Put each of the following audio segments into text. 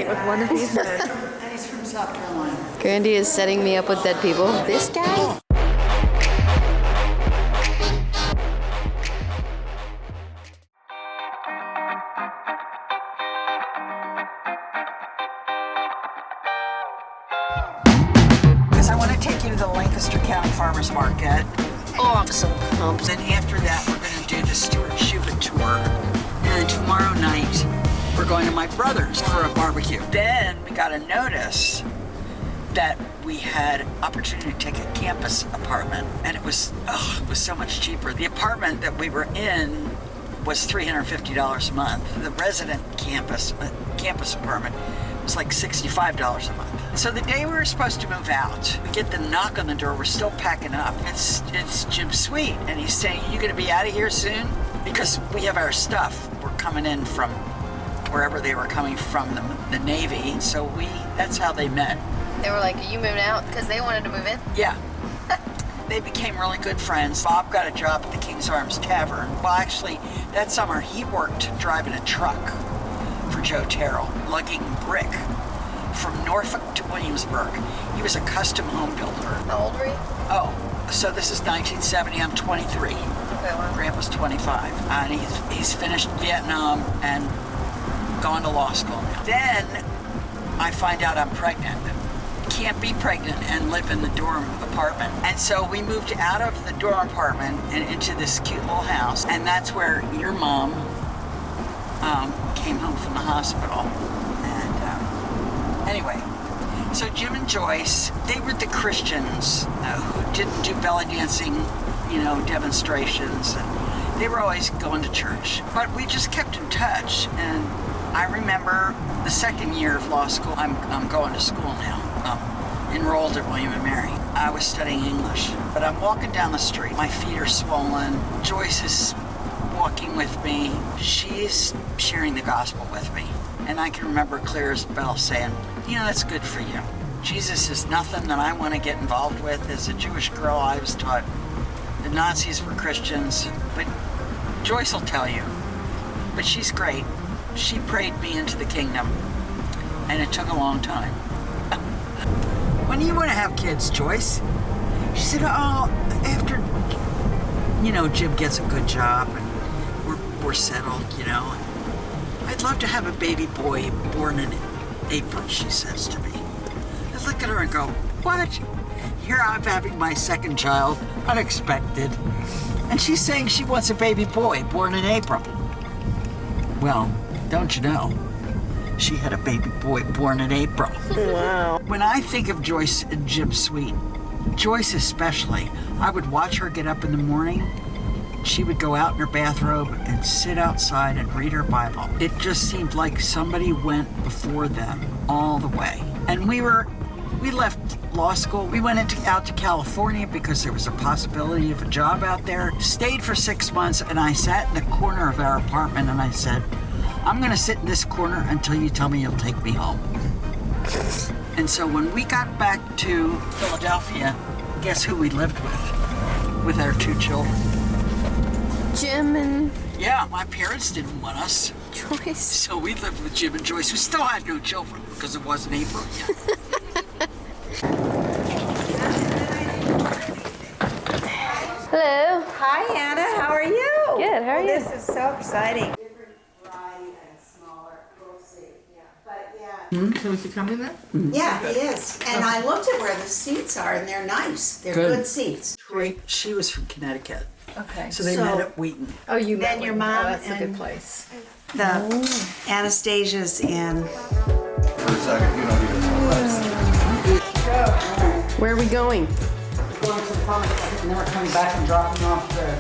date with one of these men. And he's from South Carolina. Grandee is setting me up with dead people. This guy? Because I want to take you to the Lancaster County Farmers Market. Oh, I'm so pumped. Then after that, we're going to do the Stuart Shubin tour. And tomorrow night, we're going to my brother's for a barbecue. Then we got a notice that we had opportunity to take a campus apartment, and it was so much cheaper. The apartment that we were in was $350 a month. The resident campus apartment was like $65 a month. So the day we were supposed to move out, we get the knock on the door. We're still packing up. It's Jim Sweet, and he's saying, "You gonna be out of here soon?" Because we have our stuff. We're coming in from wherever they were coming from, the Navy. So that's how they met. They were like, are you moving out? Because they wanted to move in? Yeah. They became really good friends. Bob got a job at the King's Arms Tavern. Well, actually, that summer he worked driving a truck for Joe Terrell, lugging brick from Norfolk to Williamsburg. He was a custom home builder. How old were you? Oh, so this is 1970. I'm 23. Okay, wow. Grandpa's 25. And he's finished Vietnam and gone to law school now. Then I find out I'm pregnant. Can't be pregnant and live in the dorm apartment. And so we moved out of the dorm apartment and into this cute little house. And that's where your mom came home from the hospital. And anyway, so Jim and Joyce, they were the Christians who didn't do belly dancing, demonstrations. And they were always going to church. But we just kept in touch. And I remember the second year of law school, I'm going to school now. Enrolled at William & Mary. I was studying English, but I'm walking down the street. My feet are swollen. Joyce is walking with me. She's sharing the gospel with me. And I can remember clear as a bell saying, that's good for you. Jesus is nothing that I want to get involved with. As a Jewish girl, I was taught the Nazis were Christians, but Joyce will tell you. But she's great. She prayed me into the kingdom, and it took a long time. When do you want to have kids, Joyce? She said, after, Jim gets a good job and we're settled, I'd love to have a baby boy born in April, she says to me. I look at her and go, what? Here I'm having my second child, unexpected. And she's saying she wants a baby boy born in April. Well, don't you know? She had a baby boy born in April. Wow. When I think of Joyce and Jim Sweet, Joyce especially, I would watch her get up in the morning. She would go out in her bathrobe and sit outside and read her Bible. It just seemed like somebody went before them all the way. And we left law school. We went out to California because there was a possibility of a job out there. Stayed for 6 months, and I sat in the corner of our apartment and I said, I'm going to sit in this corner until you tell me you'll take me home. And so when we got back to Philadelphia, guess who we lived with our 2 children? Jim and... Yeah, my parents didn't want us. Joyce. So we lived with Jim and Joyce, who still had no children because it wasn't April yet. Hello. Hi, Anna. How are you? Good. How are you? This is so exciting. So is he coming then? Yeah, he is. And I looked at where the seats are, and they're nice. They're good seats. She was from Connecticut. Okay. So they met at Wheaton. Oh, you met Then your with- mom oh, that's a good and- place. The Anastasia's and Where are we going? Going to the farmer's market and then we're coming back and dropping off the...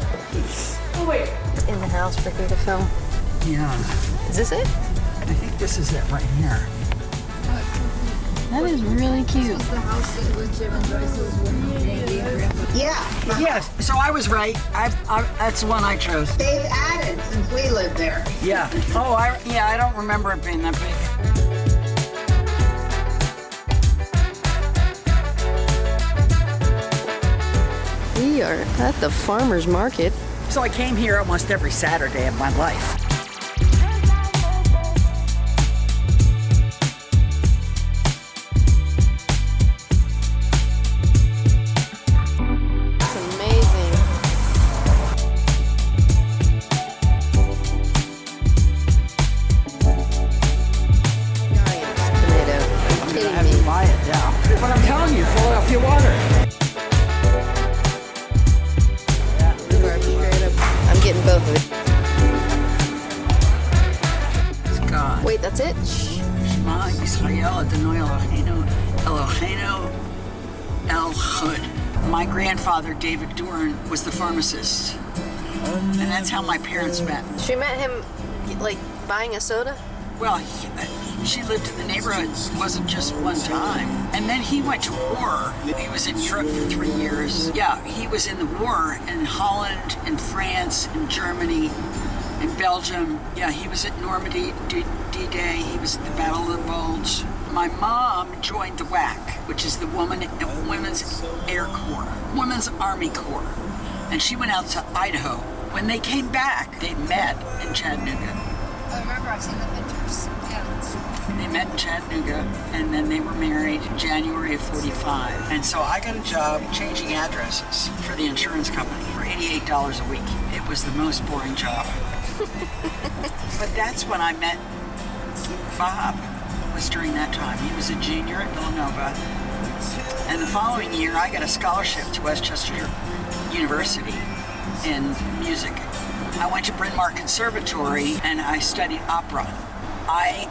Oh, wait. In the house for you to film. Yeah, Is this it? I think this is it right here. That is really cute. yeah, Yes, so I was right. That's the one I chose. they've added since we lived there. Yeah. Oh, I don't remember it being that big. We are at the farmer's market. So I came here almost every Saturday of my life. That's it? Shema Yisrael Adonai Eloheinu El Chud. My grandfather, David Doran, was the pharmacist. And that's how my parents met. She met him, like, buying a soda? Well, she lived in the neighborhood. It wasn't just one time. And then he went to war. He was in Europe for 3 years. Yeah, he was in the war in Holland, in France, in Germany, in Belgium. Yeah, he was at Normandy, D-Day. He was at the Battle of the Bulge. My mom joined the WAC, which is the Women's Air Corps, Women's Army Corps. And she went out to Idaho. When they came back, they met in Chattanooga. I remember, I've seen the pictures. Yeah. They met in Chattanooga, and then they were married in January of 45. And so I got a job changing addresses for the insurance company for $88 a week. It was the most boring job. But that's when I met Bob, was during that time. He was a junior at Villanova. And the following year, I got a scholarship to Westchester University in music. I went to Bryn Mawr Conservatory and I studied opera. I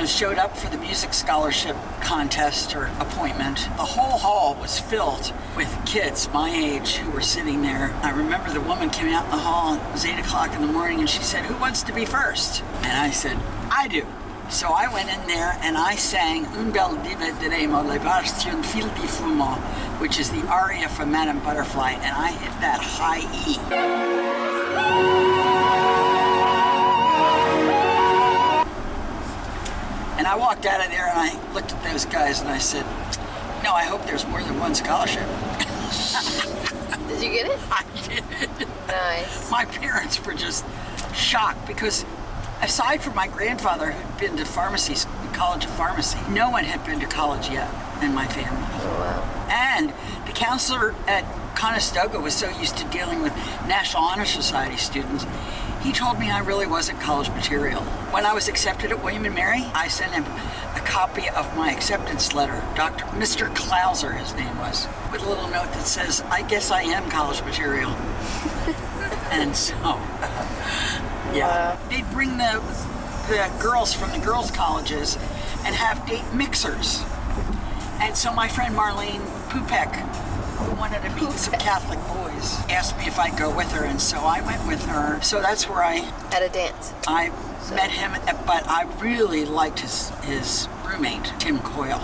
showed up for the music scholarship contest or appointment. The whole hall was filled with kids my age who were sitting there. I remember the woman came out in the hall, it was 8 o'clock in the morning, and she said, "Who wants to be first?" And I said, "I do." So I went in there and I sang Un bel dive diremo levartion fil di fumo, which is the aria from Madame Butterfly, and I hit that high E. And I walked out of there and I looked at those guys and I said, "No, I hope there's more than one scholarship." Did you get it? I did. Nice. My parents were just shocked because aside from my grandfather who'd been to College of Pharmacy, no one had been to college yet in my family. Oh, wow. And the counselor at Conestoga was so used to dealing with National Honor Society students, he told me I really wasn't college material. When I was accepted at William & Mary, I sent him a copy of my acceptance letter, Mr. Klauser, his name was, with a little note that says, "I guess I am college material." And so, yeah. They'd bring the girls from the girls' colleges and have date mixers. And so my friend Marlene Pupek, who wanted to meet some Catholic boys, asked me if I'd go with her, and so I went with her. So that's where At a dance. I met him, but I really liked his roommate, Tim Coyle.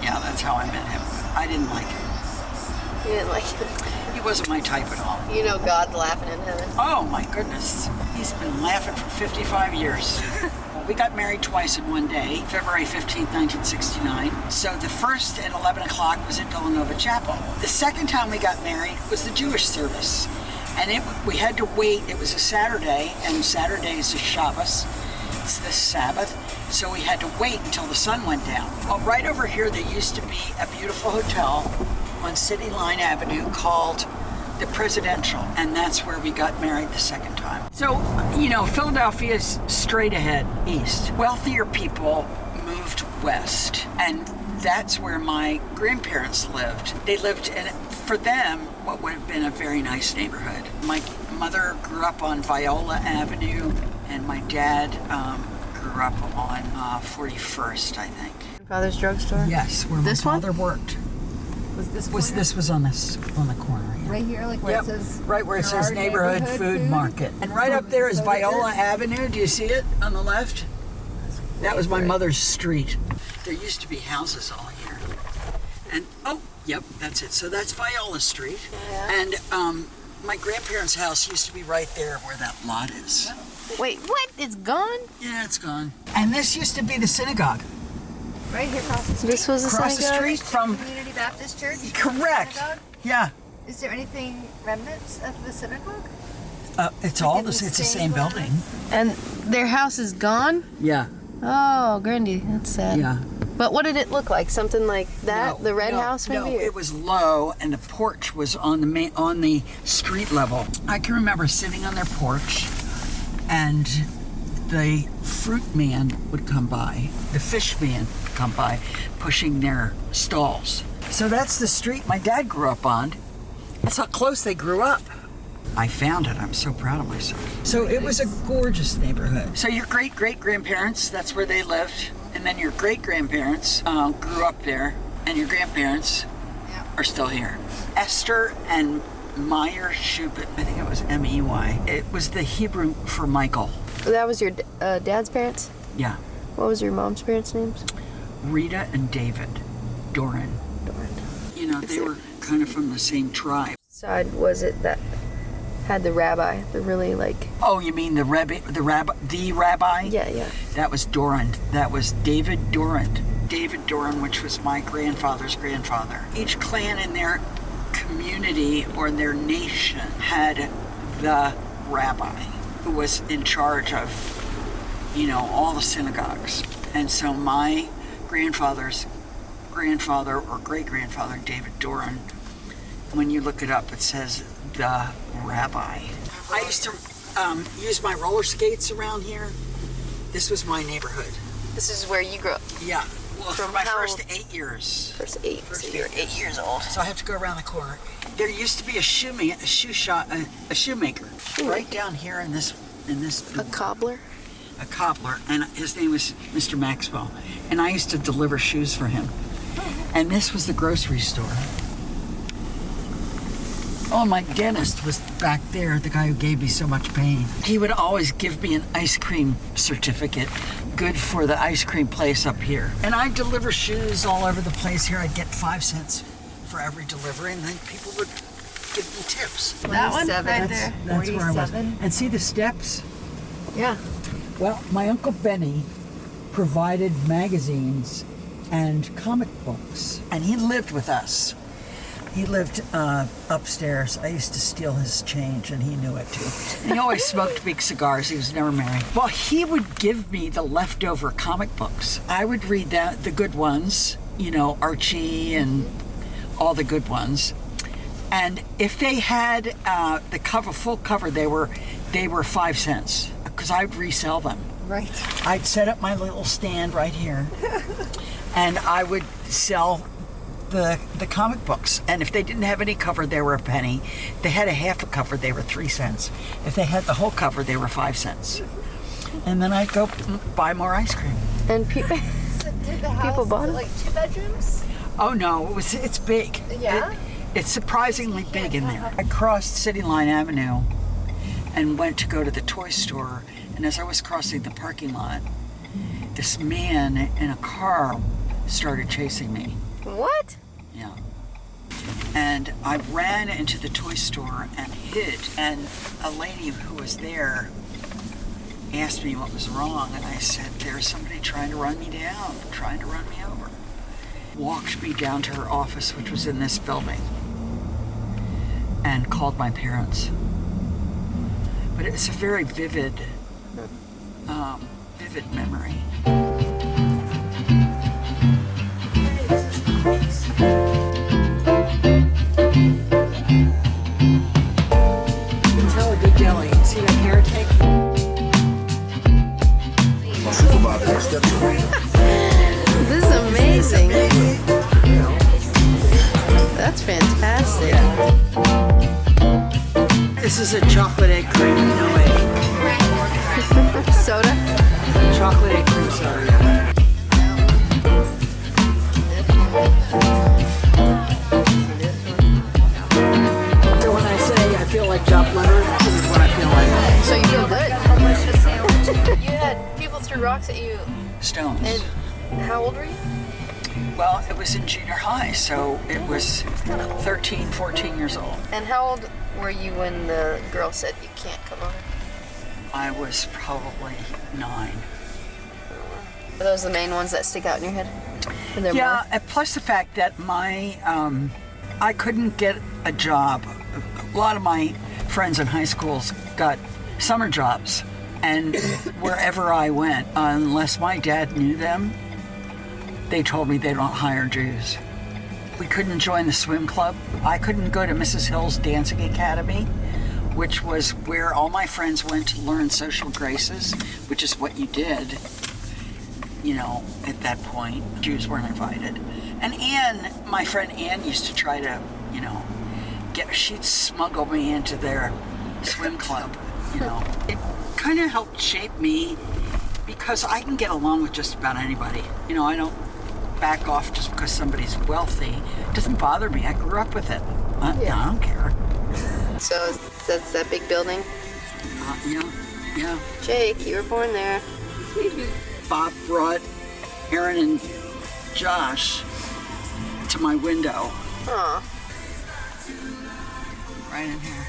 Yeah, that's how I met him. I didn't like him. You didn't like it? He wasn't my type at all. You know God's laughing in heaven. Oh my goodness. He's been laughing for 55 years. We got married twice in one day, February 15th, 1969. So the first at 11 o'clock was at Villanova Chapel. The second time we got married was the Jewish service. And we had to wait. It was a Saturday, and Saturday is a Shabbos. It's the Sabbath. So we had to wait until the sun went down. Well, right over here, there used to be a beautiful hotel on City Line Avenue called the Presidential, and that's where we got married the second time. So, Philadelphia is straight ahead east. Wealthier people moved west, and that's where my grandparents lived. They lived in, for them, what would have been a very nice neighborhood. My mother grew up on Viola Avenue, and my dad grew up on 41st, I think. Father's drugstore? Yes, where This my one? father worked. Was this This was on the corner. Yeah. right here, like where Yep, it says right where it says Gerard Neighborhood Food Market. And right up there is Viola Avenue. Do you see it on the left? That was my mother's street. There used to be houses all here. And, yep, that's it. So that's Viola Street. Yeah. And my grandparents' house used to be right there where that lot is. Wait, what? It's gone? Yeah, it's gone. And this used to be the synagogue. right here across the street. This was a Across the synagogue? street from... Community Baptist Church. Correct. Synagogue? Yeah. Is there anything remnants of the synagogue? It's the same building. And their house is gone? Yeah. Oh, Grandee, that's sad. Yeah. But what did it look like? Something like that? No, the red no, house, maybe? No, it was low, and the porch was on the street level. I can remember sitting on their porch, and the fruit man would come by, the fish man would come by, pushing their stalls. So that's the street my dad grew up on. That's how close they grew up. I found it. I'm so proud of myself. So it was a gorgeous neighborhood. So your great-great-grandparents, that's where they lived. And then your great-grandparents grew up there. And your grandparents are still here. Esther and Meyer Shubin. I think it was M-E-Y. It was the Hebrew for Michael. That was your dad's parents? Yeah. What was your mom's parents' names? Rita and David Doran. You know, they were kind of from the same tribe. Side was it that had the rabbi, the really like... Oh, you mean the rabbi? Yeah. That was Doran. That was David Doran. David Doran, which was my grandfather's grandfather. Each clan in their community or their nation had the rabbi who was in charge of, you know, all the synagogues. And so my grandfather's grandfather or great-grandfather, David Doran, when you look it up, it says the rabbi. I used to use my roller skates around here. This was my neighborhood. This is where you grew up? Yeah. Well, From for my how first old? 8 years. First 8. First So you're 8 years old. So I have to go around the corner. There used to be a shoemaker right down here in this A cobbler? a cobbler, and his name was Mr. Maxwell. And I used to deliver shoes for him. And this was the grocery store. Oh, my dentist was back there, the guy who gave me so much pain. He would always give me an ice cream certificate, good for the ice cream place up here. And I'd deliver shoes all over the place here. I'd get 5 cents for every delivery, and then people would give me tips. That one? Right there. That's where I was. 47. And see the steps? Yeah. Well, my Uncle Benny provided magazines and comic books, and he lived with us. He lived upstairs. I used to steal his change, and he knew it too. He always smoked big cigars. He was never married. Well, he would give me the leftover comic books. I would read the good ones, you know, Archie and all the good ones. And if they had the full cover, they were 5 cents because I'd resell them. Right. I'd set up my little stand right here, and I would sell the comic books. And if they didn't have any cover, they were a penny. If they had a half a cover, they were 3 cents. If they had the whole cover, they were 5 cents. And then I'd go buy more ice cream. And people... So did the house, bought it? like 2 bedrooms? Oh no, it's big. Yeah? It's surprisingly big in there. I crossed City Line Avenue and went to go to the toy store. And as I was crossing the parking lot, this man in a car started chasing me. What? Yeah. And I ran into the toy store and hid. And a lady who was there asked me what was wrong. And I said, there's somebody trying to run me down, trying to run me over. Walked me down to her office, which was in this building, and called my parents. But it's a very vivid memory. Tell a good deli. See that carrot cake? This is amazing. That's fantastic. This is a chocolate egg cream, no egg. Soda? Chocolate egg cream soda, yeah. So when I say I feel like chopped liver, this is what I feel like. So you feel good? You had people threw rocks at you. Stones. And how old were you? Well, it was in junior high, so it was 13, 14 years old. And how old were you when the girl said you can't come over? I was probably 9. Are those the main ones that stick out in your head? Are there Yeah, more? and plus the fact that I couldn't get a job. A lot of my friends in high schools got summer jobs, and wherever I went, unless my dad knew them, they told me they don't hire Jews. We couldn't join the swim club. I couldn't go to Mrs. Hill's Dancing Academy, which was where all my friends went to learn social graces, which is what you did, you know, at that point. Jews weren't invited. And Anne, my friend Anne, used to try to, you know, she'd smuggle me into their swim club, you know. It kind of helped shape me because I can get along with just about anybody. You know, I don't back off just because somebody's wealthy. It doesn't bother me. I grew up with it. I don't care. So that's that big building? Yeah. Jake, you were born there. Bob brought Aaron and Josh to my window. Aw. Right in here.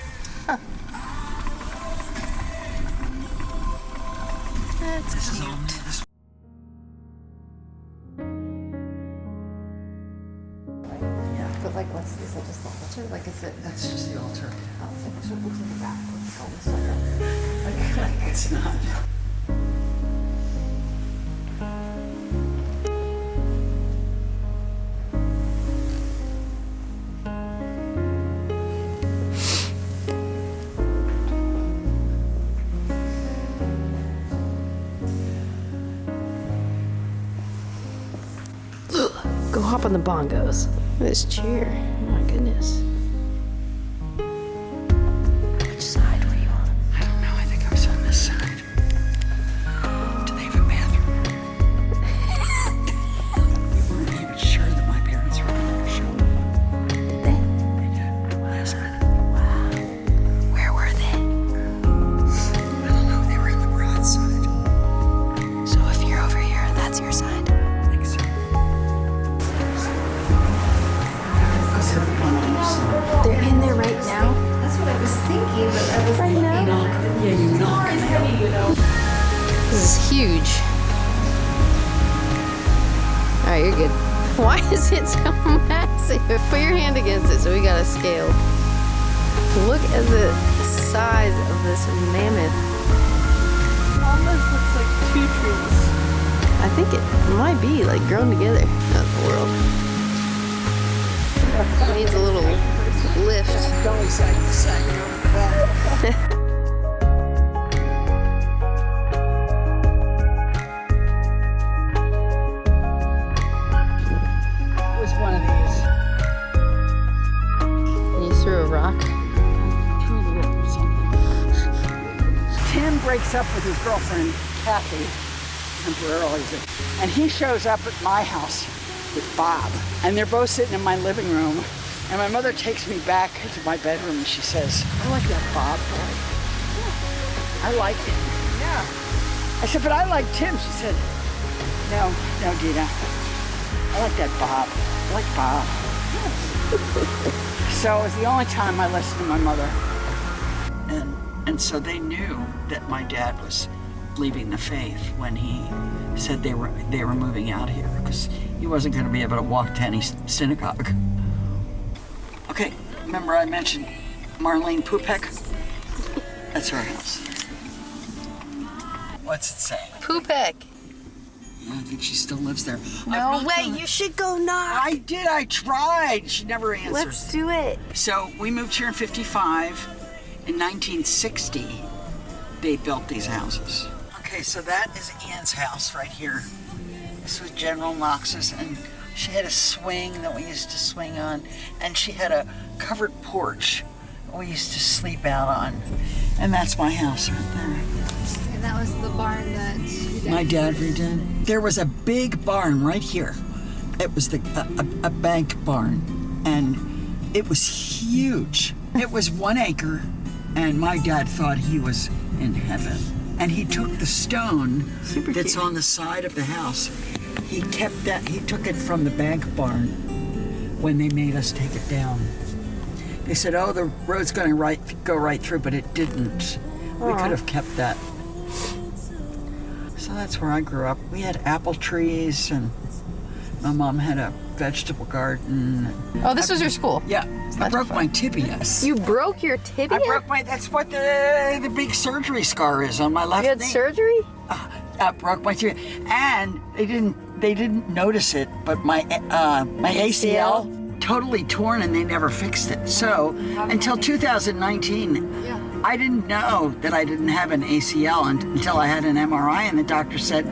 That's This is cute. all me. This But like, what's this? Is that just the altar? Like, is it? That's just the altar. Oh, it's like, so it looks like a back. It's almost like a. It's not. Go hop on the bongos. This chair. Oh my goodness. Which side were you on? I don't know. I think I was on this side. Do they have a bathroom? We weren't even sure that my parents were going to show up. Did they? They did. Last minute. Wow. Where were they? I don't know. They were on the broad side. So if you're over here, that's your side. I think so. They're in there right now. That's what I was thinking, but I was Right now. Yeah, you knock. This is huge. All right, you're good. Why is it so massive? Put your hand against it so we got a scale. Look at the size of this mammoth. Almost looks like 2 trees. I think it might be like grown together. Not the world. It needs a little lift. Going side to side. It was one of these. And you threw a rock. Tim breaks up with his girlfriend, Kathy, temporarily, and he shows up at my house with Bob, and they're both sitting in my living room, and my mother takes me back to my bedroom and she says, I like that Bob boy. Yeah. I like him. Yeah. I said, but I like Tim. She said, no, Dina. I like that Bob. I like Bob. So it was the only time I listened to my mother. And so they knew that my dad was leaving the faith when he said they were moving out here because he wasn't going to be able to walk to any synagogue. Okay, remember I mentioned Marlene Pupek? That's her house. What's it say? Pupek. Yeah, I think she still lives there. No way, you should go knock. I did, I tried. She never answers. Let's do it. So we moved here in 55. In 1960, they built these houses. Okay, so that is Ann's house right here. This was General Knox's, and she had a swing that we used to swing on, and she had a covered porch that we used to sleep out on. And that's my house right there. And that was the barn that My dad redid. There was a big barn right here. It was a bank barn, and it was huge. It was 1 acre. And my dad thought he was in heaven. And he took the stone that's on the side of the house. He kept that, he took it from the bank barn when they made us take it down. They said, oh, the road's gonna go right through, but it didn't. We could have kept that. So that's where I grew up. We had apple trees, and my mom had a vegetable garden. Oh, this was your school? Yeah, I broke my tibia. You broke your tibia? I broke that's what the big surgery scar is on my left knee. You had surgery? I broke my tibia, and they didn't notice it, but my ACL totally torn, and they never fixed it. So until 2019, I didn't know that I didn't have an ACL until I had an MRI, and the doctor said,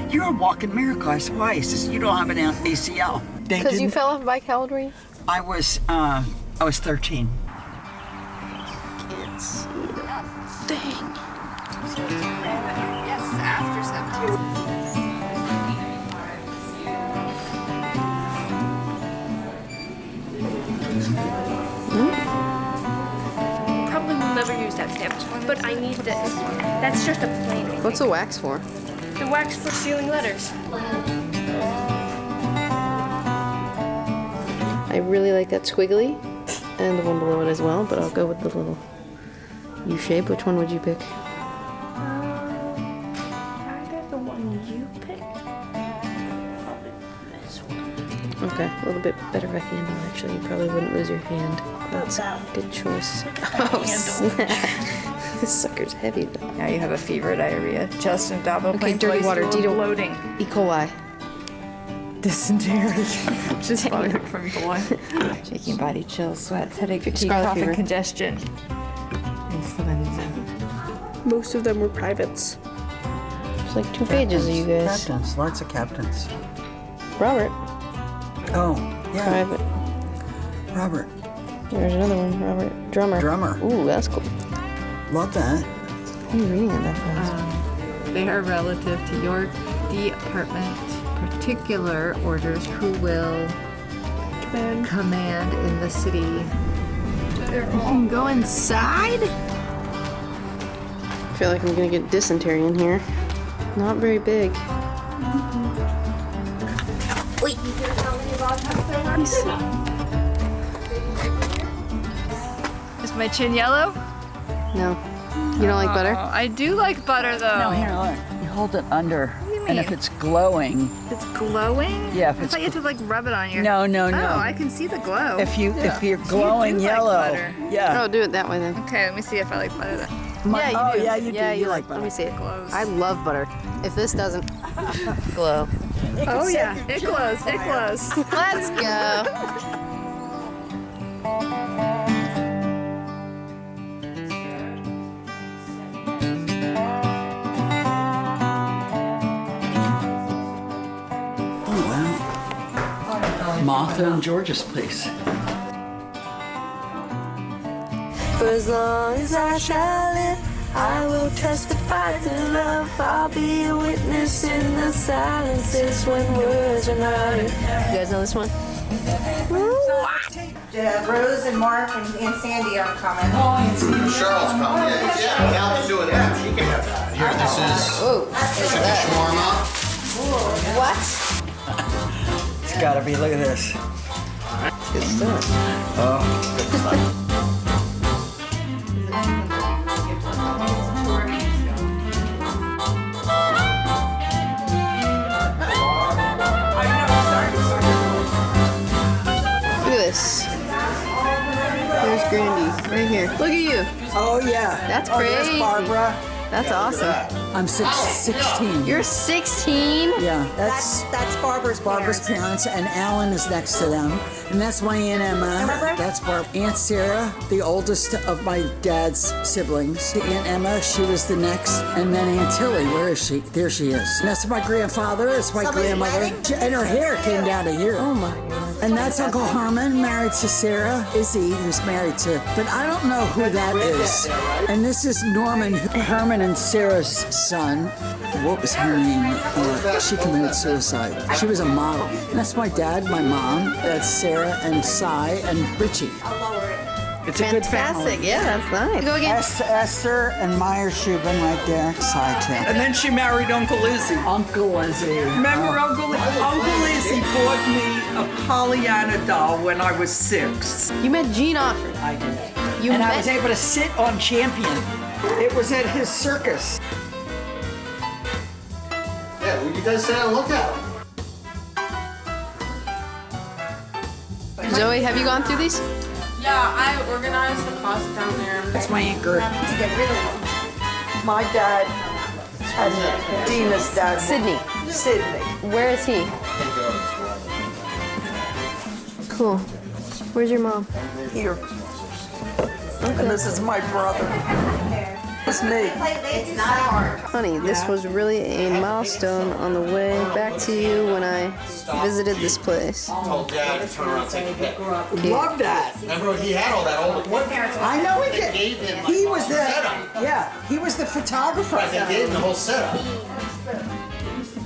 "You're a walking miracle." I said, "Why?" He says, "You don't have an ACL." Because you fell off a bike. How old were you? I was 13. Can't see that. Dang. Yes, after 17. Probably will never use that stamp, but I need this. That's just a plain. What's the wax for? The wax for sealing letters. I really like that squiggly and the one below it as well, but I'll go with the little U shape. Which one would you pick? Either the one you picked. Probably this one. Okay, a little bit better of a handle actually. You probably wouldn't lose your hand. That's a good choice. Oh, snap. This sucker's heavy though. Now you have a fever, diarrhea, chest and abdominal Okay, pain, dirty twice water, stool, Dito. bloating, E. coli. dysentery, just followed from E. coli, shaking body, chills, sweats, headache, fatigue, Scarlet cough, fever. and congestion. Influenza. Most of them were privates. There's like 2 pages of you guys. Captains, lots of captains. Robert, Oh, yeah, private. Robert. There's another one. Robert, drummer. Drummer. Ooh, that's cool. Love that. How are you reading it that fast? They are relative to your department, particular orders who will command in the city. You can go inside? I feel like I'm gonna get dysentery in here. Not very big. Is my chin yellow? No. You don't like butter? I do like butter though. No, here, look. You hold it under. do you And if mean? it's glowing, It's glowing? Yeah, if I it's thought you had to like rub it on your. no. Oh, I can see the glow. If you're glowing like yellow, butter. yeah. Oh, do it that way then. Okay, let me see if I like butter then. Yeah, you do. yeah, you do. You like Let me see it. Glows. I love butter. If this doesn't glow. Oh yeah, it glows. It glows. Let's go. Oh, wow. Martha and George's place. For as long as I shall live, I will testify to love. I'll be a witness in the silences when words are not heard. You guys know this one? Rose and Mark and Sandy are coming. Cheryl's coming. Yeah, Calvin's doing that. She can have that. Here, this is Oh, what's chicken that? shawarma. What? It's gotta be, look at this. Good stuff. Oh, Look at this. There's Grandee, right here. Look at you. oh yeah. That's Oh, there's crazy. Barbara. That's awesome. I'm 16. You're 16? Yeah, that's Barbara's parents, and Alan is next to them. And that's my Aunt Emma. That's Aunt Sarah, the oldest of my dad's siblings. Aunt Emma, she was the next. And then Aunt Tilly, where is she? There she is. And that's my grandfather, it's my grandmother. And her hair came down to here. Oh my God. And that's Uncle Herman, married to Sarah. Izzy, who's married to, but I don't know who that is. And this is Norman, Herman and Sarah's son. What was her name? She committed suicide. She was a model. And that's my dad, my mom. That's Sarah and Cy and Richie. It's a good Fantastic. family. Yeah, that's nice. Go again. Esther and Meyer Shubin right there. Cy too. And then she married Uncle Izzy. Uncle Izzy. Remember Uncle Izzy bought me a Pollyanna doll when I was 6. You met Gene Offord. I did. You And met I was able to sit on Champion. It was at his circus. Yeah, will you guys sit down and look at them? Zoe, have you gone through these? Yeah, I organized the closet down there. That's my anchor. To get rid of them. My dad and Dina's dad. Sydney. Sydney. Where is he? Cool. Where's your mom? Here. And this is my brother. It's me. It's not hard. Honey, this was really a milestone on the way back to you when I visited this place. Told Dad to turn around and take a pic. Love that. Remember, he had all that old equipment. I know he They gave did. him He like was a the setup. Yeah, he was the photographer. Right, they gave him the whole setup.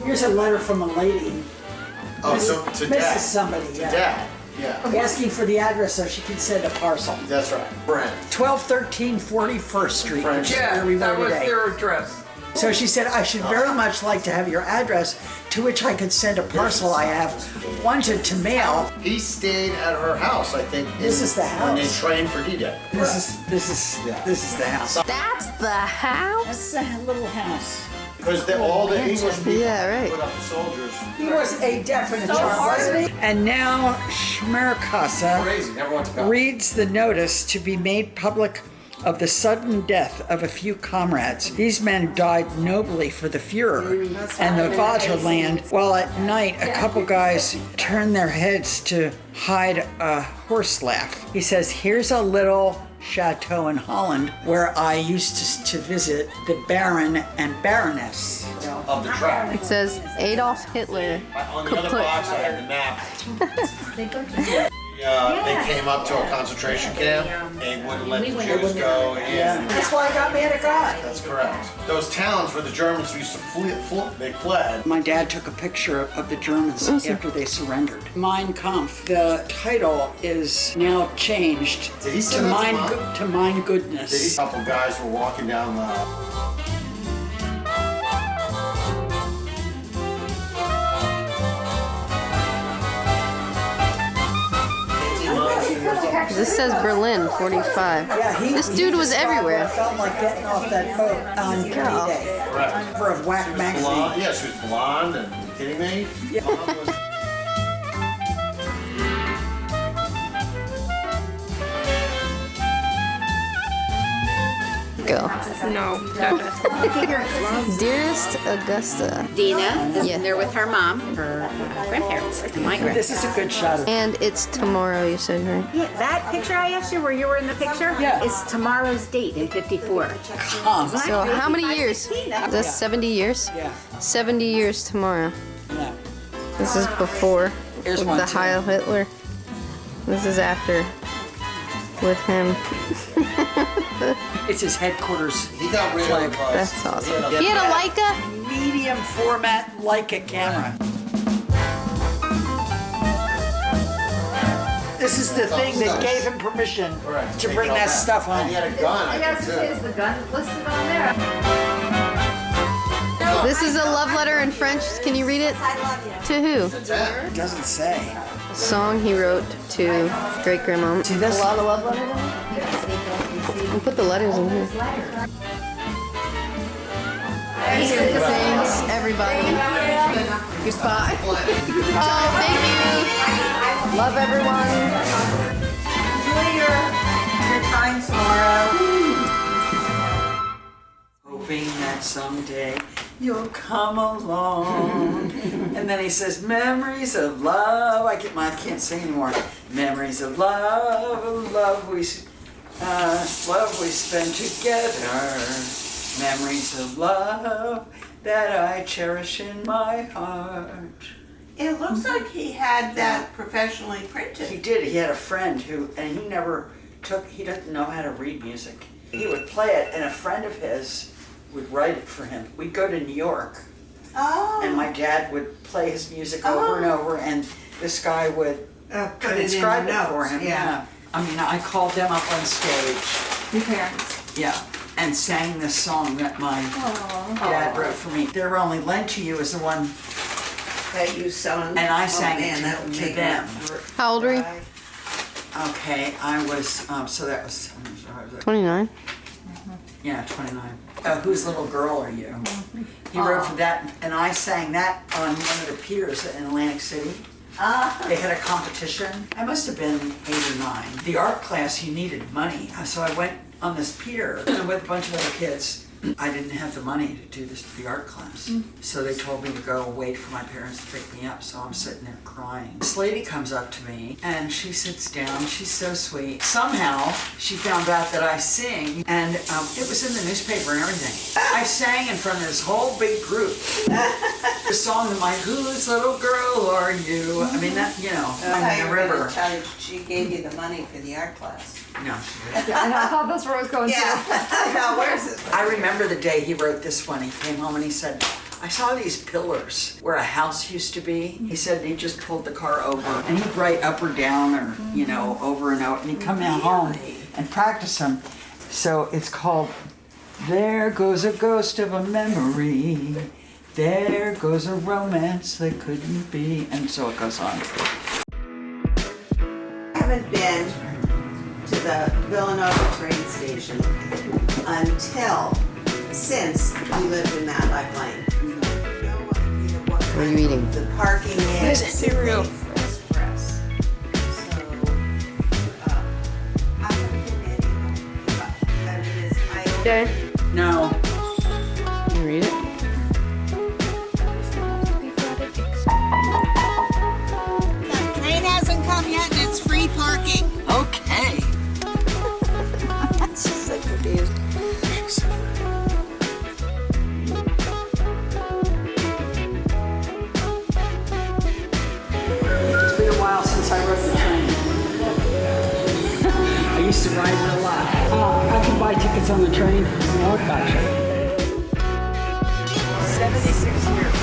Here's a letter from a lady. Oh, so to Mrs. Dad. Somebody, To yeah. Dad. Yeah. Asking for the address so she can send a parcel. That's right. Brent. 1213 41st Street, which is where we that were was today. their address. So she said, I should very much like to have your address, to which I could send a parcel I have wanted to mail. He stayed at her house, I think. This is the When they house. trained for D-Day. This is the house. That's the house? That's a little house. Because all the English people Yeah, right. put up the soldiers. He was a definite charm, wasn't he? And now Schmerkassa Crazy, never went to college. reads the notice to be made public of the sudden death of a few comrades. These men died nobly for the Fuhrer and the Vaterland, while at night a couple guys turned their heads to hide a horse laugh. He says, here's a little chateau in Holland where I used to visit the Baron and Baroness. Of the track. It says Adolf Hitler. On the other box, I had the map. They came up to a concentration camp. They wouldn't let the Jews go in. That's why I got mad at God. That's correct. Those towns where the Germans used to flee, they fled. My dad took a picture of the Germans after they surrendered. Mein Kampf. The title is now changed Did he say to that to Mein Mom? to Mein Goodness. These couple guys were walking down the. This says Berlin, 45. This dude was everywhere. I felt like getting off that boat on Yeah. D-Day. Correct. Cover of Whack magazine. Blonde. Yeah, she was blonde and you kidding me? Mom was- Go. No. Dearest Augusta. Dina is Yeah. in there with her mom, her grandparents, my grandparents. This is a good shot of And it's tomorrow, you said, right? Yeah, that picture I asked you where you were in the picture Yeah. is tomorrow's date in 54. So how many years? That's 70 years? Yeah. 70 years tomorrow. Yeah. This is before Here's with one, the too. Heil Hitler. This is after with him. It's his headquarters. He got rid of That's awesome. Yeah. He had a Leica? Medium format Leica camera. This is the thing that gave him permission Correct. to Take bring it all that back. stuff And he home. had a gun, I think, too. the gun listed on there. This is a love letter in French. Can you read it? To who? It doesn't say. Song he wrote to great grandma. See this? A lot of love letters in it? We'll put the letters in here. Thanks, everybody. Goodbye. Oh, thank you. Love everyone. Enjoy your time tomorrow. Hoping that someday you'll come along. And then he says, memories of love. I can't say anymore. Memories of love, love we spend together. Memories of love that I cherish in my heart. It looks like he had that professionally printed. He did. He had a friend and he didn't know how to read music. He would play it, and a friend of his would write it for him. We'd go to New York, Oh. and my dad would play his music over and over, and this guy would Put it in transcribe the it for notes, him. yeah. I mean, I called them up on stage. Your parents. Yeah. And sang this song that my dad wrote for me. They're Only Lent to You is the one, That you sung. and I sang man, that it would to make them. How old are you? Okay, I was, so that was, 29. yeah, 29. Whose little girl are you? He wrote for that, and I sang that on one of the piers in Atlantic City. They had a competition. I must have been 8 or 9. The art class, you needed money, so I went on this pier with a bunch of other kids. I didn't have the money to do the art class, so they told me to go wait for my parents to pick me up, so I'm sitting there crying. This lady comes up to me, and she sits down. She's so sweet. Somehow, she found out that I sing, and it was in the newspaper and everything. I sang in front of this whole big group. The song of mine, whose little girl are you? I mean, that, you know, I'm in the river. She gave you the money for the art class. No. I thought that's where I was going to. Now, where's this? I remember the day he wrote this one. He came home and he said, I saw these pillars where a house used to be. He said he just pulled the car over and he'd write up or down or, you know, over and over. And he'd come down home and practice them. So it's called There Goes a Ghost of a Memory. There goes a romance that couldn't be. And so it goes on. I haven't been to the Villanova train station since we lived in Matlack Lane. No idea what are you eating? The parking is. What is it? Cereal. Express. So, I haven't been anywhere. But it is, Okay. No. Can you read it? The train hasn't come yet and it's free parking. Okay. She's so confused. It's been a while since I rode the train. I used to ride it a lot. I can buy tickets on the train. Oh, gotcha. 76 years.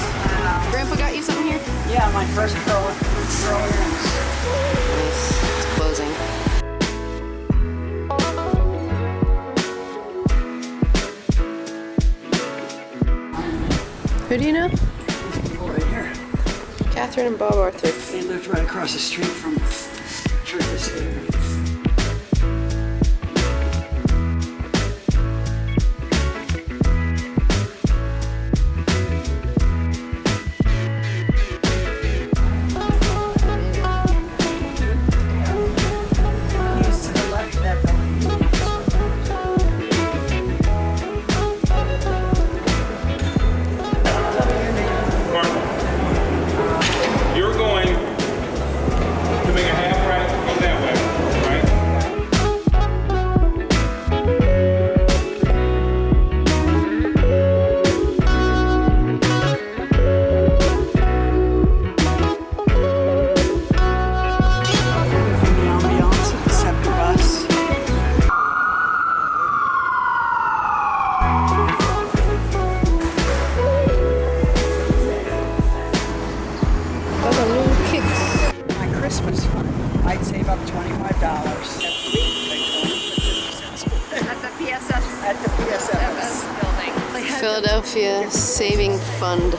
Grandpa got you something here? Yeah, my first pearl earrings. Nice. It's closing. Who do you know? People right here. Catherine and Bob Arthur. They lived right across the street from Church Estate. You're going to make a half right, go that way, right? The ambiance of the Scepter bus. Those are little kicks. My Christmas fund, I'd save up $25. At the PSS. At the PSS. building. Philadelphia Saving Fund.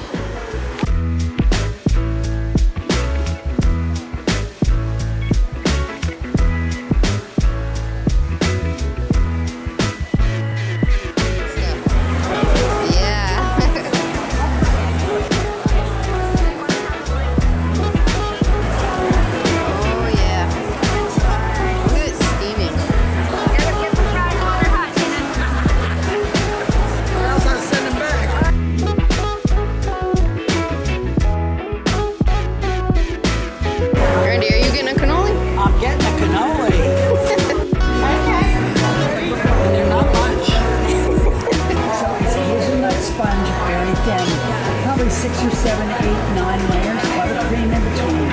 Probably 6 or 7, 8, 9 layers, buttercream in between.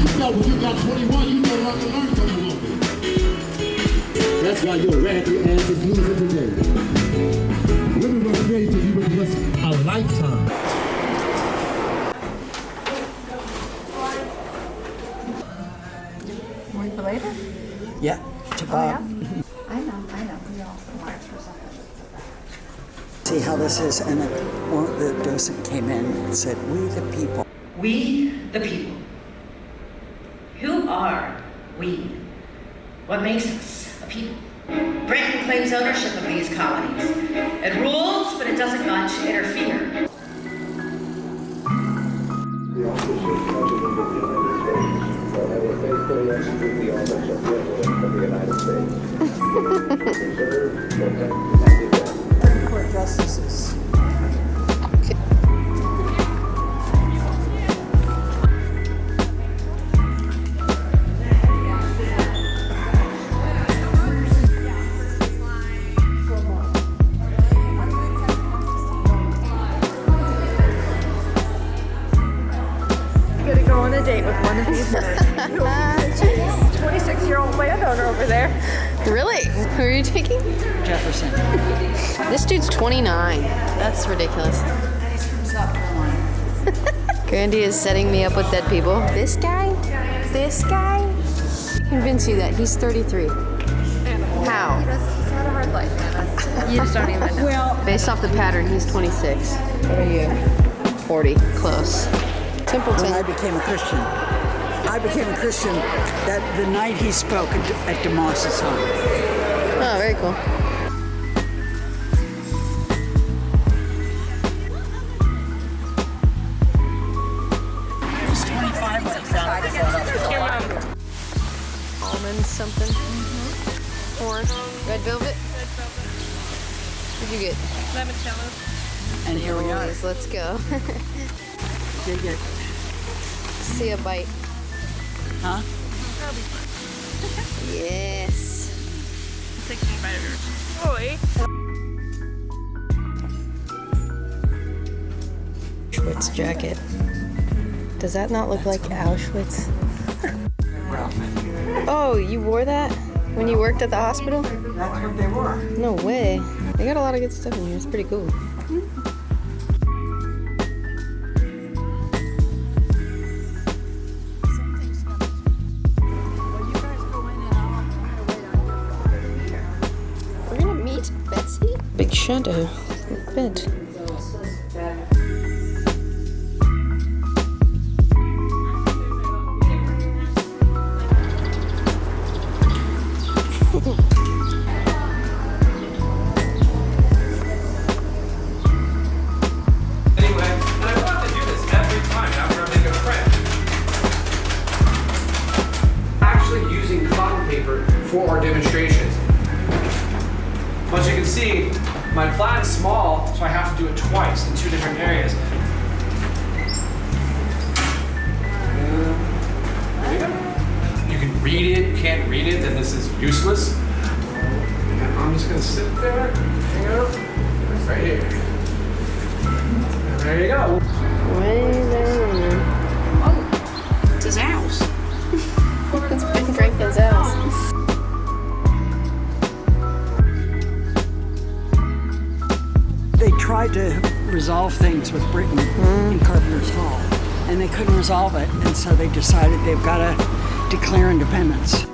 You know, when you got 21, you know how to learn from a woman. That's why your raggedy ass is losing today. Women were created to be with us a lifetime. Wait for later? Yeah, to Bob. I know. We also march for something. See how this is, and the docent came in and said, "We the people." We the people. Who are we? What makes us a people? Britain claims ownership of these colonies. It rules, but it doesn't much interfere. Court justices. over there. Really? Who are you taking? Jefferson. This dude's 29. That's ridiculous. Grandee is setting me up with dead people. This guy? This guy? Convince you that he's 33. How? He's had a hard life, man. You just don't even know. Well, Based off the pattern, he's 26. What are you? 40. Close. Templeton. when I became a Christian. I became a Christian that the night he spoke at DeMoss's home. Oh, very cool. It's 25 when I found it. Almond something. Corn. Red velvet. What'd you get? Limoncello. And here we are. Let's go. Dig it. See a bite. Huh? Yes. Taking a bite of yours. Auschwitz jacket. Does that not look like Auschwitz? Oh, you wore that when you worked at the hospital? That's what they were. No way. They got a lot of good stuff in here. It's pretty cool. We're gonna meet Betsy. Big shadow. Bed. For our demonstrations. But as you can see, my plan is small, so I have to do it twice in two different areas. You can read it, can't read it, then this is useless. And I'm just gonna sit there, hang out, right here. And there you go. Way there. Oh, it's his house. It's Ben Franklin's house. They tried to resolve things with Britain in Carpenter's Hall, and they couldn't resolve it, and so they decided they've got to declare independence.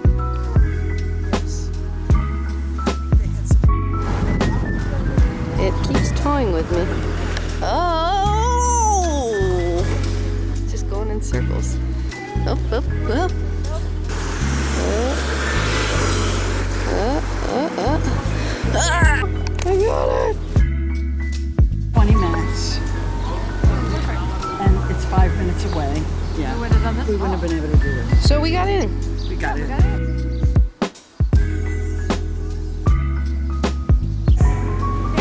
It keeps toying with me. Oh! Just going in circles. Up, up, up. Ah! I got it! 20 minutes. And it's 5 minutes away. Yeah. We wouldn't have been able to do this. So we got in. We got it. It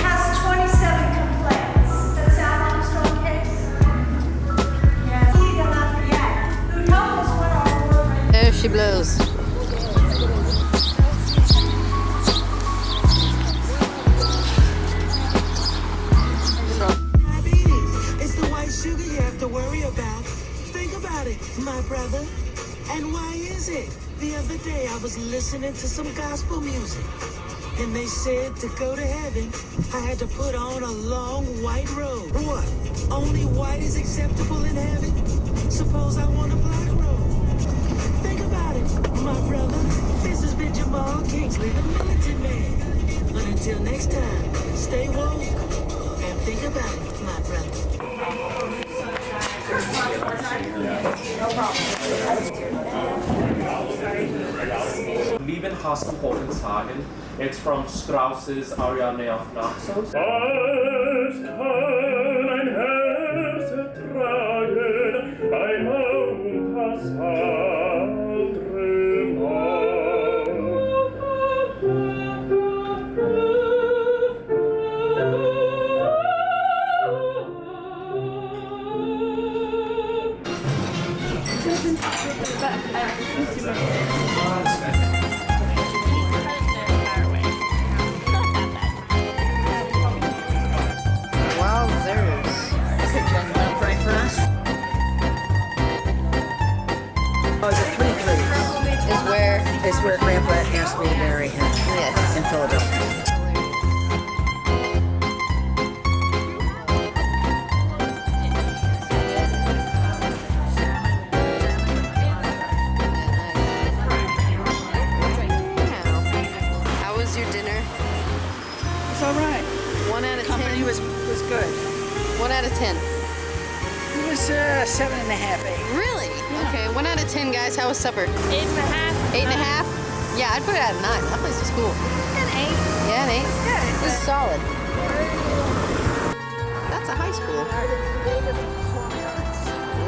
has 27 complaints. That's our Armstrong case. Yeah. Eva Lafayette, who told us what our war. There she blows. Sugar you have to worry about. Think about it, my brother. And why is it? The other day I was listening to some gospel music, and they said to go to heaven, I had to put on a long white robe. What? Only white is acceptable in heaven? Suppose I want a black robe. Think about it, my brother. This has been Jamal Kingsley, the militant man. But until next time, stay woke and think about it, my brother. Lieben hast du Hoffenshagen. It's from Strauss's Ariane of Naxos. Als kann ein Herz ertragen, ein unpassable Mal. Wowzers. Oh, the 3-3 Is where? is where Grandpa asked me to marry him. Yes. In Philadelphia. How was your dinner? It's all right. 1 out of 10. Company was good. 1 out of 10. It was 7.5, 8. Really? Okay. 1 out of 10, guys. How was supper? 8.5. 8.5? Yeah, I'd put it at a 9. That place was cool. An 8. Yeah, an 8. Good. This is solid. That's a high school.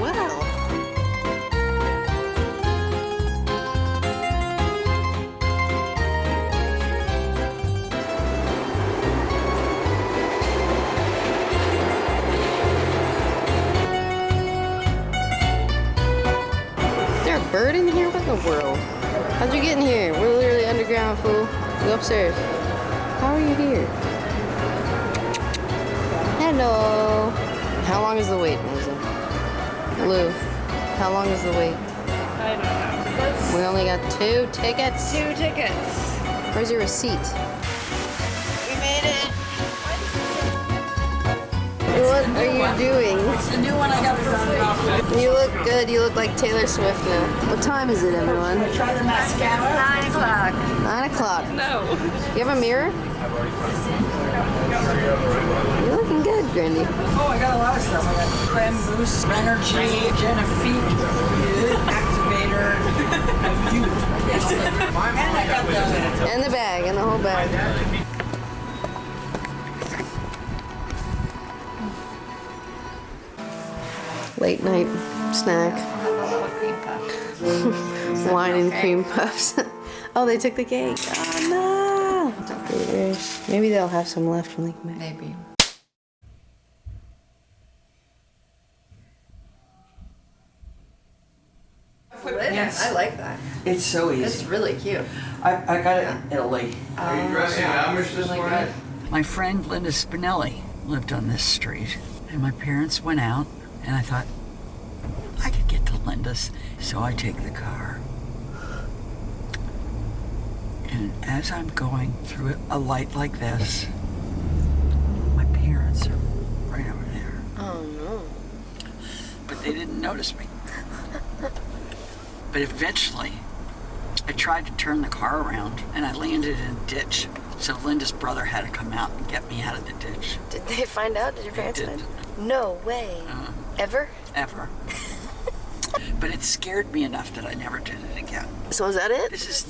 Wow. Is there a bird in here? What in the world? How'd you get in here? We're literally underground, fool. Go upstairs. How are you here? Hello. How long is the wait, Lisa? Lou, how long is the wait? I don't know. We only got 2 tickets. 2 tickets. Where's your receipt? We made it. What are you doing? It's the new one I got for free. You look good. You look like Taylor Swift now. What time is it, everyone? Try the mascara. 9 o'clock. 9 o'clock. No. You have a mirror? You're looking good, Grandee. Oh, I got a lot of stuff. I got creme mousse, energy, Genifique, activator, youth. And I got the... And the bag, and the whole bag. Late night snack. Wine and cream puffs. Oh, they took the cake. Oh no! Haters. Maybe they'll have some left when they come back. Maybe. Yes. I like that. It's so easy. It's really cute. I got it in Italy. Are you dressing Amish this morning? My friend Linda Spinelli lived on this street, and my parents went out, and I thought, I could get to Linda's. So I take the car. And as I'm going through a light like this, my parents are right over there. Oh no. But they didn't notice me. But eventually, I tried to turn the car around, and I landed in a ditch. So Linda's brother had to come out and get me out of the ditch. Did they find out? Did your parents They find did. out? No way. Ever? Ever. But it scared me enough that I never did it again. So is that it? This is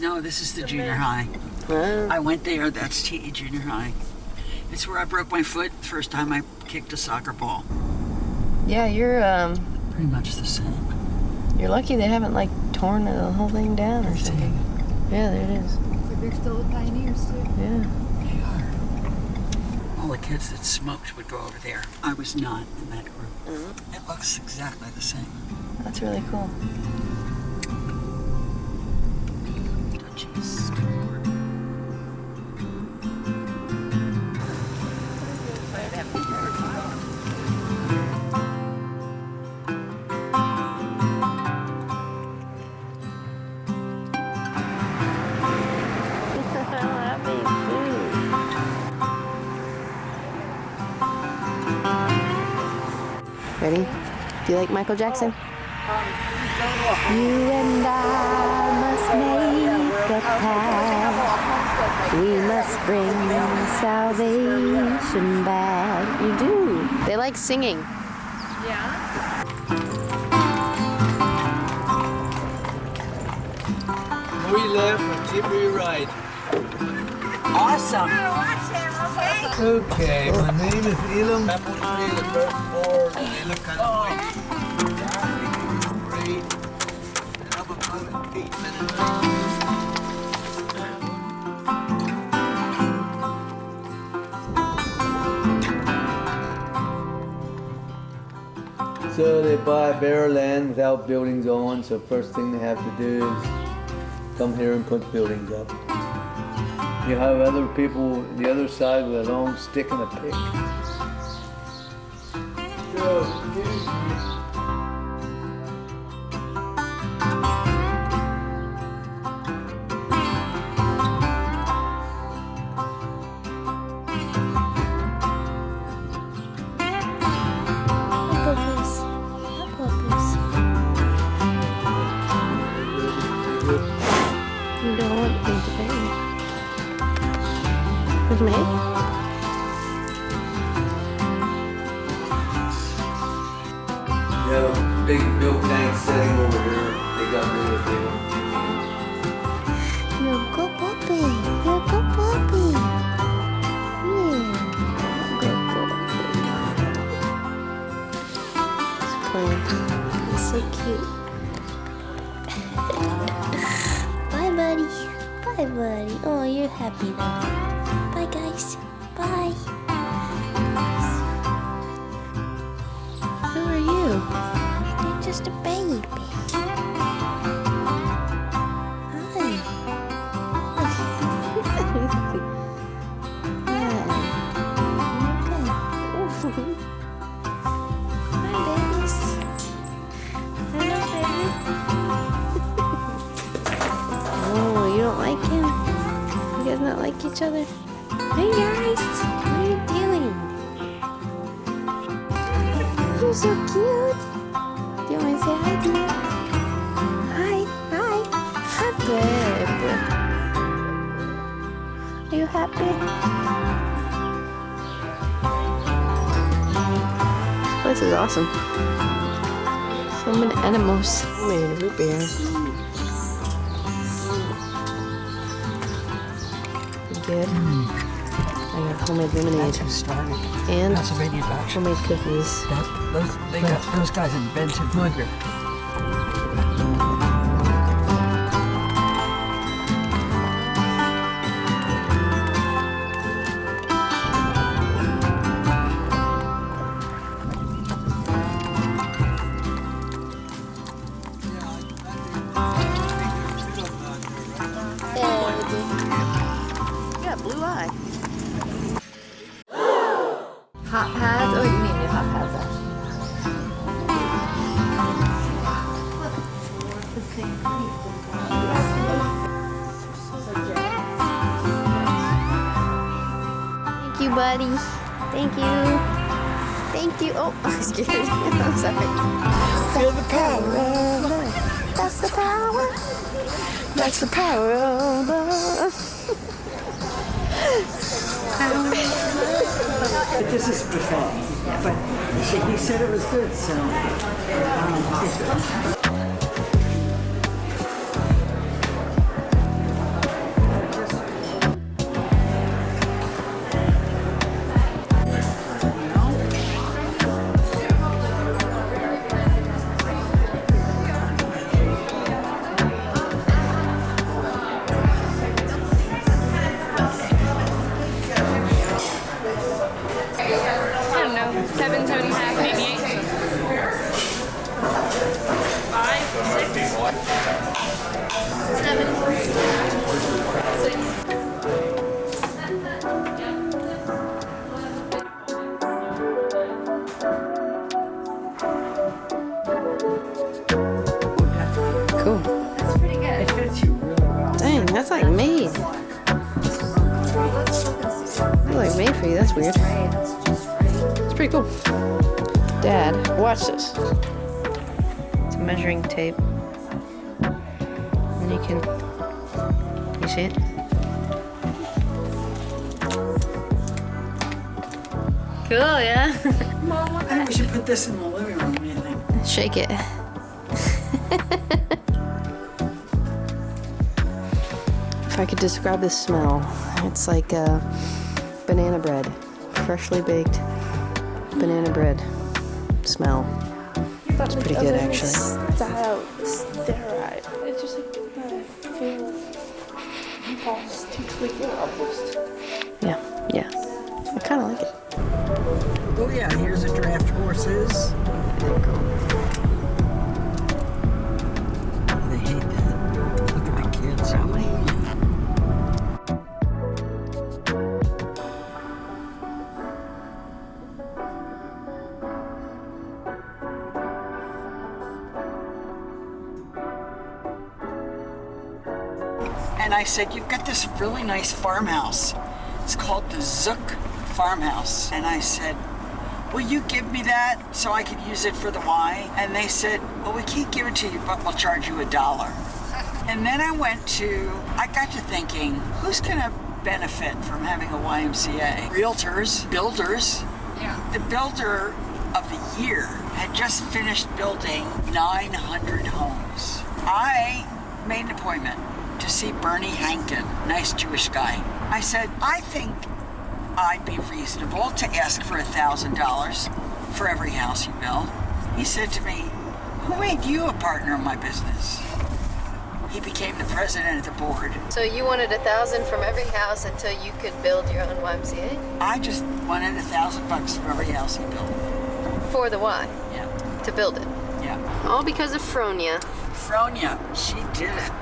the junior high. Wow. I went there, that's TE Junior High. It's where I broke my foot the first time I kicked a soccer ball. Yeah, you're Pretty much the same. you're lucky they haven't like torn the whole thing down or something. Yeah, there it is. But they're still the pioneers too. Yeah. They are. All the kids that smoked would go over there. I was not in that group. It looks exactly the same. That's really cool. Duchies. Ready? Do you like Michael Jackson? You and I must make a pact. We must bring salvation back. You do. They like singing. Yeah. We left and Jimmy right. Awesome. Okay, my name is Elam. I'm going to say the first floor. They look kind of white. Great. And I'm about 8 minutes. So they buy bare land without buildings on, so first thing they have to do is come here and put buildings up. You have other people on the other side with a long stick and a pick. So, You don't want me to pay. With me? Yeah, big milk tank setting over here. They got rid of it. You're a good puppy. You're a good puppy. Yeah. Good puppy. It's playing. It's so cute. Bye, buddy. Bye, buddy. Oh, you're happy now. Bye, guys. Bye. Who are you? You're just a baby. Oh, you don't like him? You guys not like each other? Hey guys, what are you doing? You're so cute. Do you want me to say hi to you? Hi, hi. Hi, babe. Are you happy? This is awesome. So many animals. I made a root beer. Good. I got homemade lemonade. That's who started and Pennsylvania Dutch. homemade cookies. Those guys invented sugar. Yeah, blue eye. Hot pads? Oh, you need new hot pads, actually. Thank you, buddy. Thank you. Thank you. Oh, I'm scared. I'm sorry. Feel the power. That's the power. That's the power of love. This is buffet, but he said it was good, so I don't know, 7, 7.5, maybe 8. 5, 6, 7, 6. Cool. That's pretty good. it fits you really well. Dang, that's like made. That's like made for you. That's weird. It's pretty cool. Dad, watch this. It's a measuring tape. And you see it? Cool, yeah? I think we should put this in the living room. What do you think? Shake it. If I could describe the smell, it's like banana bread, freshly baked banana bread smell. It's pretty good, actually. Style steroid. It's just like feel positively almost. Yeah. I kind of like it. Oh yeah, here's a draft horses. They hate that. Look at my kids, really. And I said, you've got this really nice farmhouse. It's called the Zook Farmhouse. And I said, will you give me that so I could use it for the wine? And they said, well, we can't give it to you, but we'll charge you $1. And then I got to thinking, who's gonna benefit from having a YMCA? Realtors, builders. Yeah. The builder of the year had just finished building 900 homes. I made an appointment to see Bernie Henkin, nice Jewish guy. I said, I think I'd be reasonable to ask for $1,000 for every house you build. He said to me, who made you a partner in my business? He became the president of the board. So you wanted $1,000 from every house until you could build your own YMCA? I just wanted $1,000 for every house he built. For the Y? Yeah. To build it? Yeah. All because of Fronia. Fronia, she did it.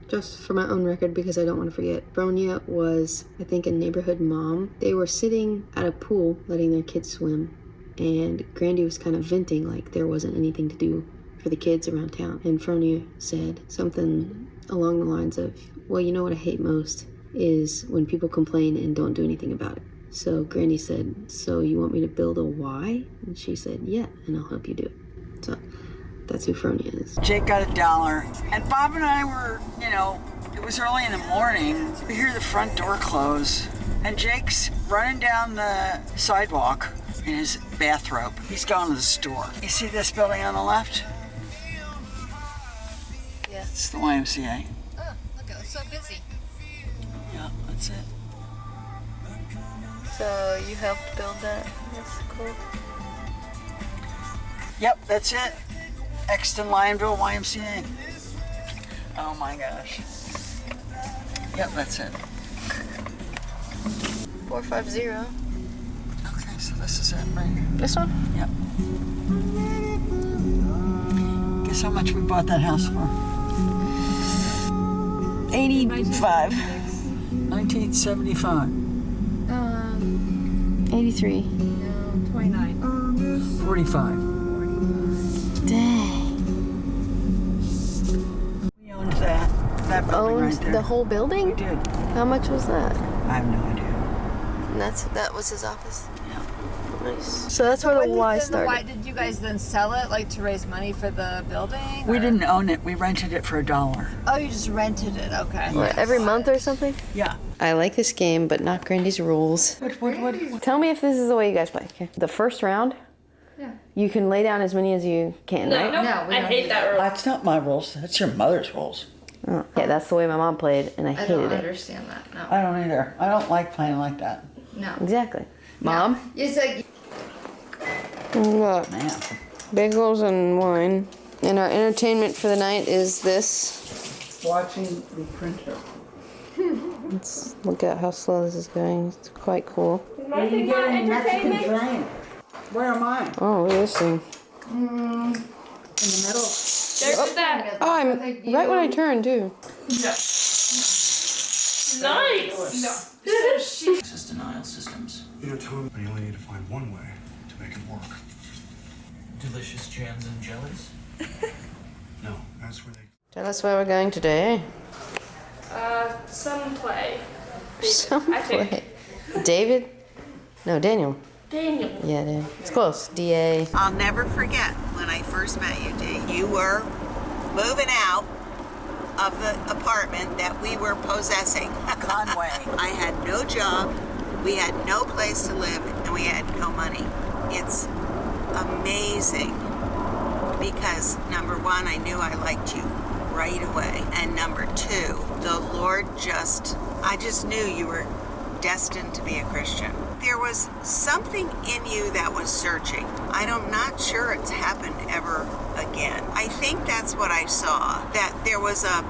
Just for my own record, because I don't want to forget, Fronia was, I think, a neighborhood mom. They were sitting at a pool letting their kids swim, and Grandee was kind of venting like there wasn't anything to do for the kids around town. And Fronia said something along the lines of, well, you know what I hate most is when people complain and don't do anything about it. So Grandee said, so you want me to build a Y? And she said, yeah, and I'll help you do it. So that's who Fronia is. Jake got $1, and Bob and I were, it was early in the morning. We hear the front door close, and Jake's running down the sidewalk in his bathrobe. He's going to the store. You see this building on the left? Yeah. It's the YMCA. Oh, look, it's so busy. Yeah, that's it. So you helped build that? That's cool. Yep, that's it. Exton Lionville YMCA. Oh my gosh. Yep, that's it. 450. Okay, so this is it right here. This one? Yep. Guess how much we bought that house for? 85. 1975. 83. No, 29. 45. Dang. We owned that building right there. The whole building? We did. How much was that? I have no idea. And that was his office? Yeah. Nice. So that's where the Y started. Why did you guys then sell it, like to raise money for the building? We didn't own it. We rented it for $1. Oh, you just rented it. Okay. What, every month or something? Yeah. I like this game, but not Grandee's rules. What? Tell me if this is the way you guys play. Okay. The first round, Yeah. you can lay down as many as you can, right? No, I hate that rule. That's not my rules. That's your mother's rules. Oh, yeah, that's the way my mom played, and I I hated don't it. understand that. No. I don't either. I don't like playing like that. No. Exactly. Mom? It's like What? Man. Bagels and wine. And our entertainment for the night is this. Watching the printer. Let's look at how slow this is going. It's quite cool. Are you getting Mexican train? Where am I? Oh, look at this thing. In the middle. there's that. Oh, I'm right when I turn, too. Nice. Access denial systems. Tom, you only need to find one way to make it work. Delicious jams and jellies. No, that's where they. Tell us where we're going today. Some play. Some I think. play. David? No, Daniel. Daniel. Yeah, Daniel. It's close. D.A. I'll never forget when I first met you, Dee. You were moving out of the apartment that we were possessing. Conway. I had no job, we had no place to live, and we had no money. It's amazing because number one, I knew I liked you right away. And number two, the Lord I just knew you were destined to be a Christian. There was something in you that was searching. I'm not sure it's happened ever again. I think that's what I saw, that there was a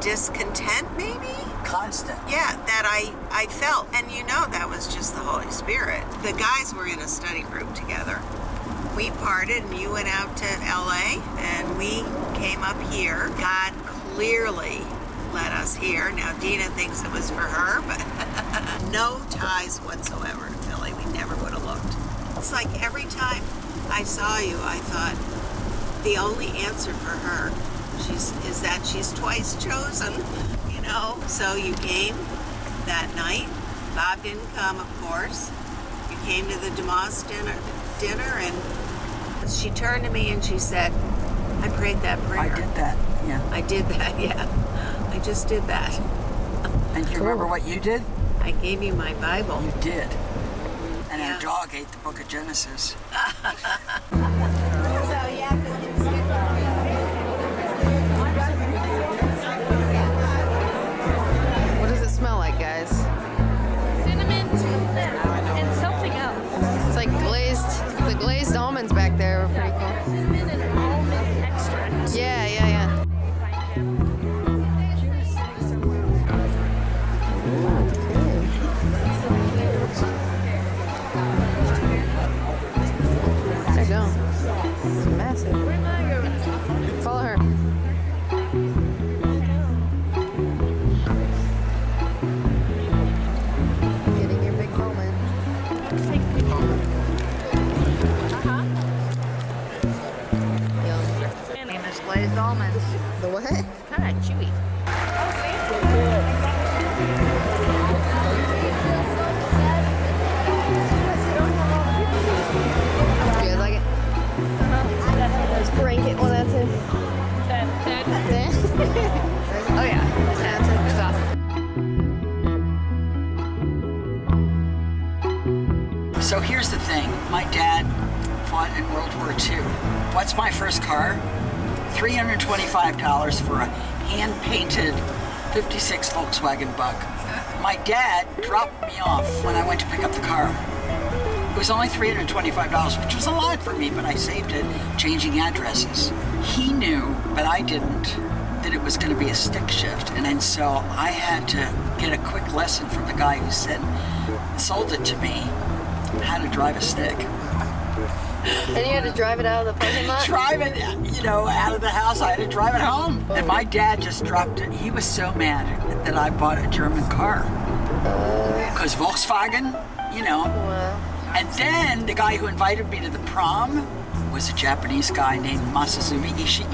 discontent maybe? Constant. Yeah, that I felt. And that was just the Holy Spirit. The guys were in a study group together. We parted and you went out to LA and we came up here. God clearly led us here. Now Dina thinks it was for her, but no ties whatsoever to Philly. We never would have looked. It's like every time I saw you, I thought the only answer for her is that she's twice chosen, So you came that night. Bob didn't come, of course. You came to the DeMoss dinner, and she turned to me and she said, I prayed that prayer. I did that, yeah. I did that, yeah. I just did that. And do you remember what you did? I gave you my Bible. You did. And our dog ate the book of Genesis. What does it smell like, guys? Cinnamon and something else. It's like the glazed almonds back there were pretty cool. Cinnamon and almond extract. Yeah. There you go. It's massive. Follow her. Getting your big moment. Famous glazed almonds. The what? Kind of chewy. You guys like it? There's blanket one, that's it. Oh yeah, that's it. It's awesome. So here's the thing. My dad fought in World War II. What's my first car? $325 for a hand-painted 56 Volkswagen Bug. My dad dropped me off when I went to pick up the car. It was only $325, which was a lot for me, but I saved it changing addresses. He knew, but I didn't, that it was going to be a stick shift. And so I had to get a quick lesson from the guy who sold it to me, how to drive a stick. And you had to drive it out of the parking lot? Drive it, out of the house. I had to drive it home. And my dad just dropped it. He was so mad that I bought a German car. Because Volkswagen, Wow. And then the guy who invited me to the prom was a Japanese guy named Masazumi Ishii.